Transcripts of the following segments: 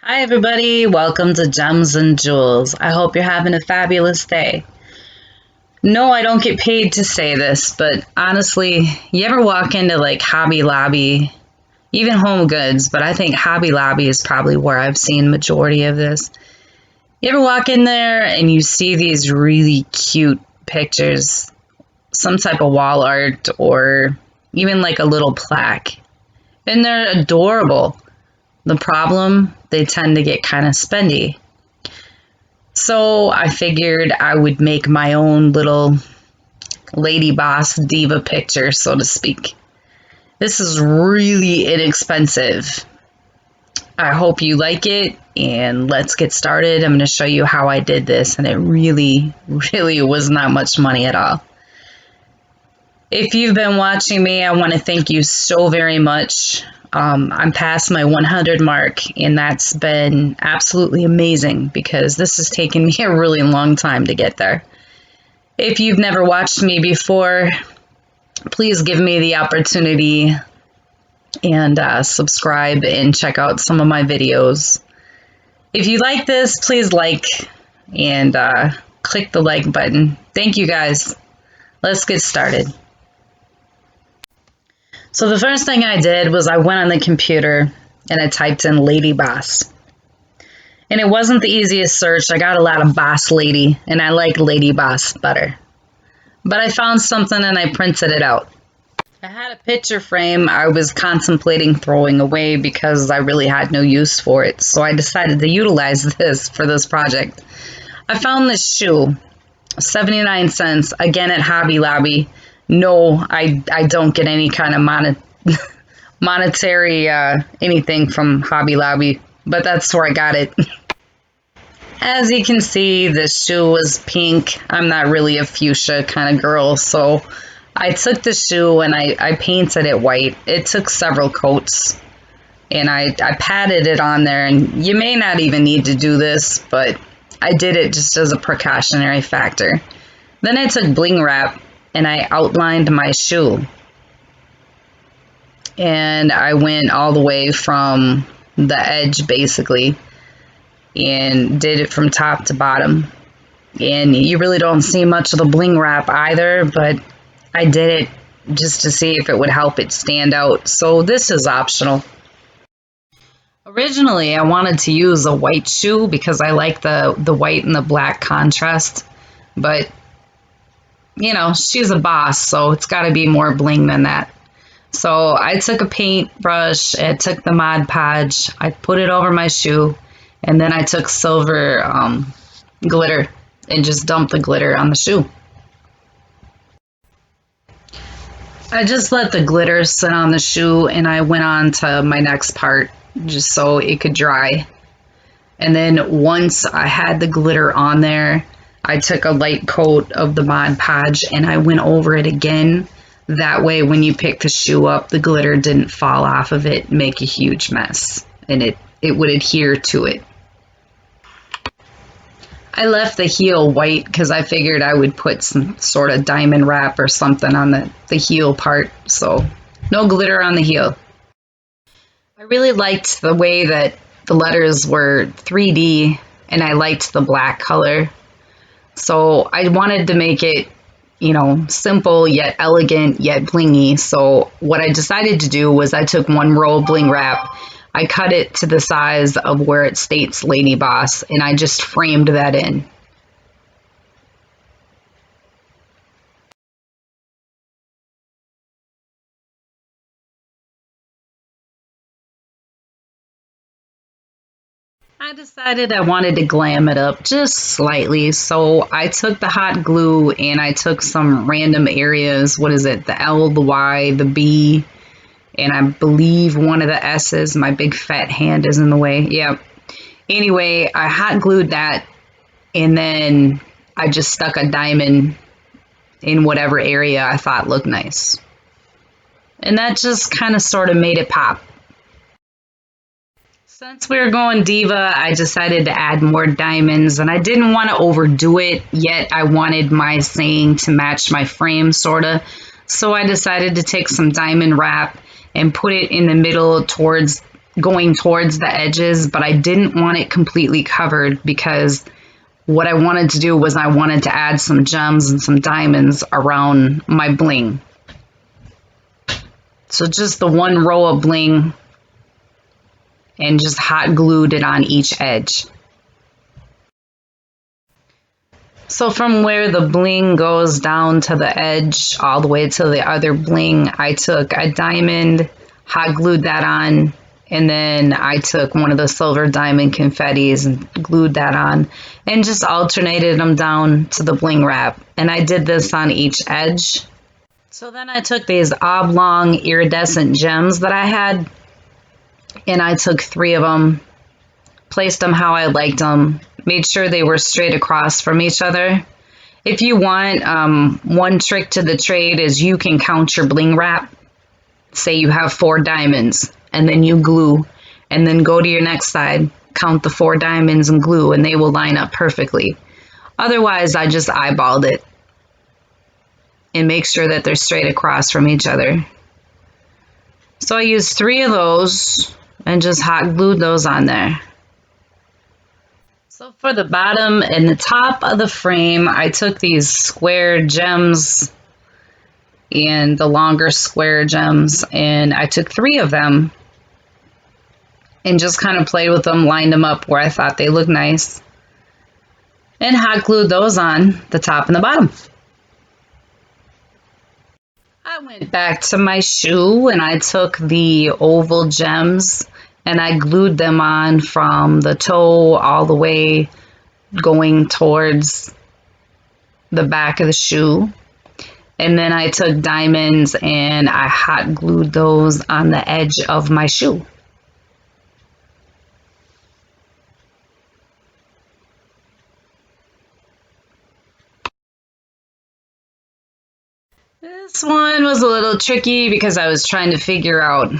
Hi, everybody. Welcome to Gems and Jewels. I hope you're having a fabulous day. No, I don't get paid to say this, but honestly, you ever walk into like Hobby Lobby, even Home Goods, but I think Hobby Lobby is probably where I've seen majority of this. You ever walk in there and you see these really cute pictures, some type of wall art or even like a little plaque, and they're adorable. The problem, they tend to get kind of spendy. So I figured I would make my own little lady boss diva picture, so to speak. This is really inexpensive. I hope you like it, and let's get started. I'm going to show you how I did this, and it really was not much money at all. If you've been watching me, I want to thank you so very much. I'm past my 100 mark, and that's been absolutely amazing because this has taken me a really long time to get there. If you've never watched me before, please give me the opportunity and subscribe and check out some of my videos. If you like this, please like and click the like button. Thank you guys. Let's get started. So the first thing I did was I went on the computer and I typed in Lady Boss. And it wasn't the easiest search. I got a lot of Boss Lady, and I like Lady Boss better. But I found something and I printed it out. I had a picture frame I was contemplating throwing away because I really had no use for it. So I decided to utilize this for this project. I found this shoe, 79 cents, again at Hobby Lobby. No, I don't get any kind of monetary anything from Hobby Lobby, but that's where I got it. As you can see, the shoe was pink. I'm not really a fuchsia kind of girl, so I took the shoe and I painted it white. It took several coats, and I patted it on there, and you may not even need to do this, but I did it just as a precautionary factor. Then I took bling wrap and I outlined my shoe. And I went all the way from the edge basically and did it from top to bottom. And you really don't see much of the bling wrap either, but I did it just to see if it would help it stand out. So this is optional. Originally, I wanted to use a white shoe because I like the white and the black contrast, but you know, she's a boss, so it's got to be more bling than that. So I took a paintbrush, I took the Mod Podge, I put it over my shoe, and then I took silver glitter and just dumped the glitter on the shoe. I just let the glitter sit on the shoe, and I went on to my next part just so it could dry. And then once I had the glitter on there, I took a light coat of the Mod Podge and I went over it again. That way when you pick the shoe up, the glitter didn't fall off of it, make a huge mess, and it would adhere to it. I left the heel white because I figured I would put some sort of diamond wrap or something on the heel part, so no glitter on the heel. I really liked the way that the letters were 3D, and I liked the black color. So I wanted to make it, you know, simple yet elegant yet blingy. So what I decided to do was I took one roll of bling wrap, I cut it to the size of where it states Lady Boss, and I just framed that in. I decided I wanted to glam it up just slightly, so I took the hot glue and I took some random areas. What is it? The L, the Y, the B, and I believe one of the S's. My big fat hand is in the way. Yep. Anyway, I hot glued that, and then I just stuck a diamond in whatever area I thought looked nice. And that just kind of sort of made it pop. Since we were going diva, I decided to add more diamonds, and I didn't want to overdo it, yet I wanted my saying to match my frame, sorta. So I decided to take some diamond wrap and put it in the middle towards going towards the edges, but I didn't want it completely covered because what I wanted to do was I wanted to add some gems and some diamonds around my bling. So just the one row of bling and just hot glued it on each edge. So from where the bling goes down to the edge all the way to the other bling, I took a diamond, hot glued that on, and then I took one of the silver diamond confettis and glued that on and just alternated them down to the bling wrap. And I did this on each edge. So then I took these oblong iridescent gems that I had, and I took 3 of them, placed them how I liked them, made sure they were straight across from each other. If you want, one trick to the trade is you can count your bling wrap. Say you have 4 diamonds, and then you glue, and then go to your next side, count the 4 diamonds and glue, and they will line up perfectly. Otherwise, I just eyeballed it and make sure that they're straight across from each other. So I used 3 of those and just hot glued those on there. So for the bottom and the top of the frame, I took these square gems and the longer square gems, and I took 3 of them and just kind of played with them, lined them up where I thought they looked nice, and hot glued those on the top and the bottom. I went back to my shoe and I took the oval gems and I glued them on from the toe all the way going towards the back of the shoe. And then I took diamonds and I hot glued those on the edge of my shoe. This one was a little tricky because I was trying to figure out,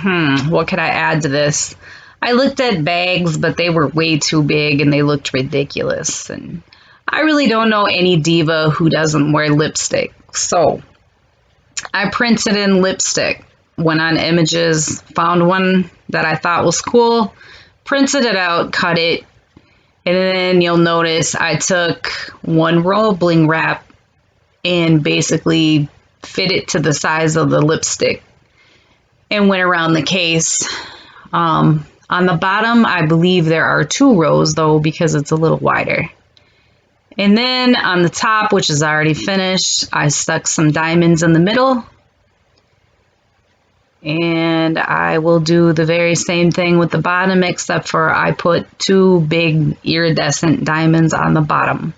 what could I add to this? I looked at bags, but they were way too big and they looked ridiculous. And I really don't know any diva who doesn't wear lipstick. So I printed in lipstick, went on images, found one that I thought was cool, printed it out, cut it, and then you'll notice I took 1 roll of bling wrap and basically fit it to the size of the lipstick and went around the case. On the bottom, I believe there are 2 rows though because it's a little wider. And then on the top, which is already finished, I stuck some diamonds in the middle. And I will do the very same thing with the bottom, except for I put 2 big iridescent diamonds on the bottom.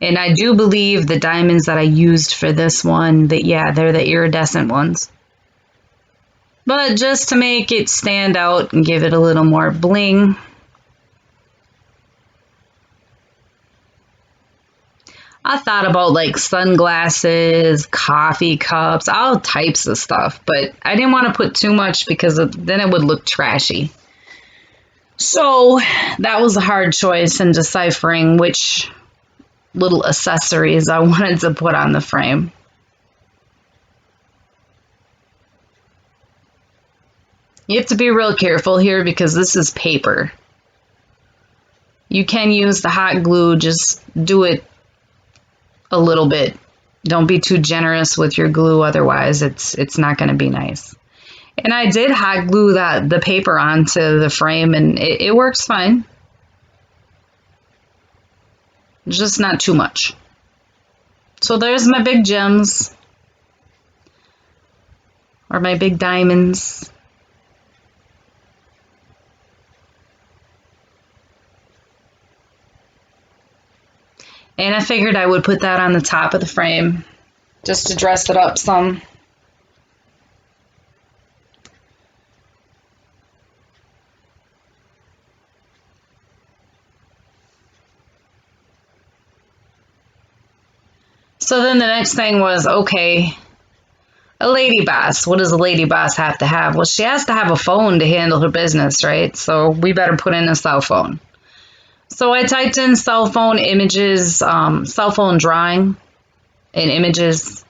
And I do believe the diamonds that I used for this one, they're the iridescent ones. But just to make it stand out and give it a little more bling, I thought about like sunglasses, coffee cups, all types of stuff. But I didn't want to put too much because then it would look trashy. So that was a hard choice in deciphering which little accessories I wanted to put on the frame. You have to be real careful here because this is paper. You can use the hot glue, just do it a little bit. Don't be too generous with your glue, otherwise it's not going to be nice. And I did hot glue the paper onto the frame and it works fine. Just not too much. So there's my big gems, or my big diamonds. And I figured I would put that on the top of the frame just to dress it up some. So then the next thing was, okay, a lady boss. What does a lady boss have to have? Well, she has to have a phone to handle her business, right? So we better put in a cell phone. So I typed in cell phone images, cell phone drawing and images.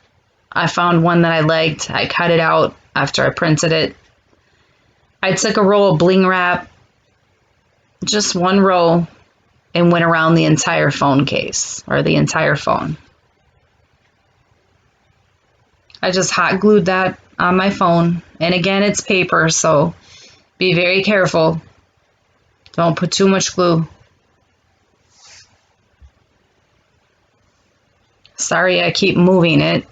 I found one that I liked. I cut it out after I printed it. I took a roll of bling wrap, just one row, and went around the entire phone case, or the entire phone. I just hot glued that on my phone. And again, it's paper, so be very careful. Don't put too much glue. Sorry, I keep moving it.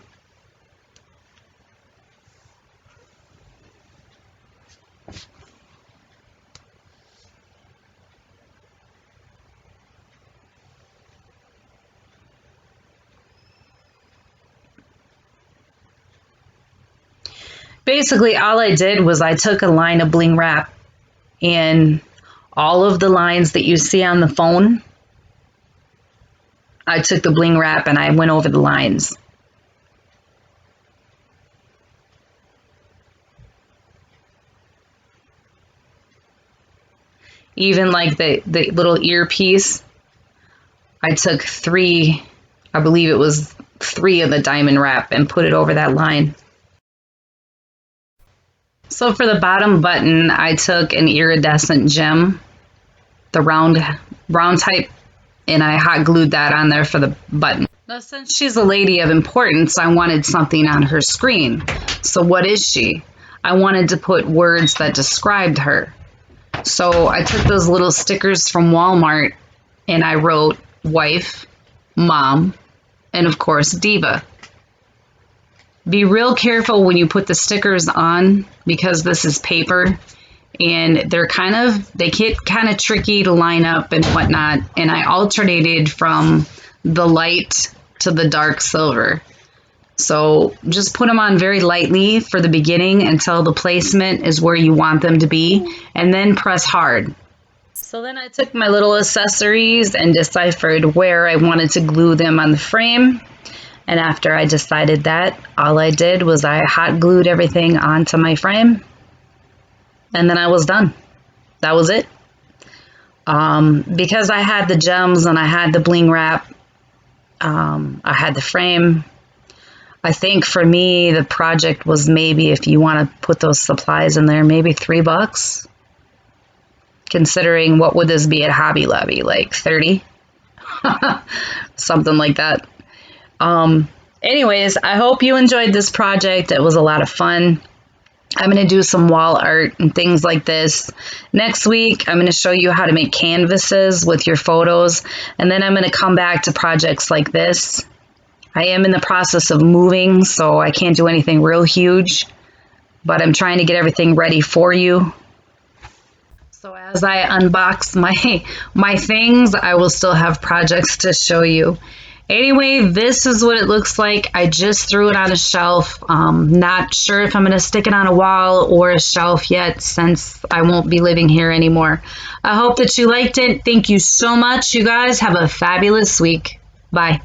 Basically, all I did was I took a line of bling wrap, and all of the lines that you see on the phone, I took the bling wrap and I went over the lines. Even like the little earpiece, I took three, I believe it was three of the diamond wrap and put it over that line. So for the bottom button, I took an iridescent gem, the round type, and I hot glued that on there for the button. Now, since she's a lady of importance, I wanted something on her screen. So what is she? I wanted to put words that described her. So I took those little stickers from Walmart and I wrote wife, mom, and of course diva. Be real careful when you put the stickers on because this is paper and they get kind of tricky to line up and whatnot. And I alternated from the light to the dark silver. So just put them on very lightly for the beginning until the placement is where you want them to be, and then press hard. So then I took my little accessories and deciphered where I wanted to glue them on the frame. And after I decided that, all I did was I hot glued everything onto my frame, and then I was done. That was it. Because I had the gems and I had the bling wrap, I had the frame. I think for me, the project was maybe, if you want to put those supplies in there, maybe $3. Considering what would this be at Hobby Lobby, like 30? Something like that. Anyways, I hope you enjoyed this project. It was a lot of fun. I'm going to do some wall art and things like this. Next week, I'm going to show you how to make canvases with your photos. And then I'm going to come back to projects like this. I am in the process of moving, so I can't do anything real huge. But I'm trying to get everything ready for you. So as I unbox my things, I will still have projects to show you. Anyway, this is what it looks like. I just threw it on a shelf. Not sure if I'm going to stick it on a wall or a shelf yet since I won't be living here anymore. I hope that you liked it. Thank you so much. You guys have a fabulous week. Bye.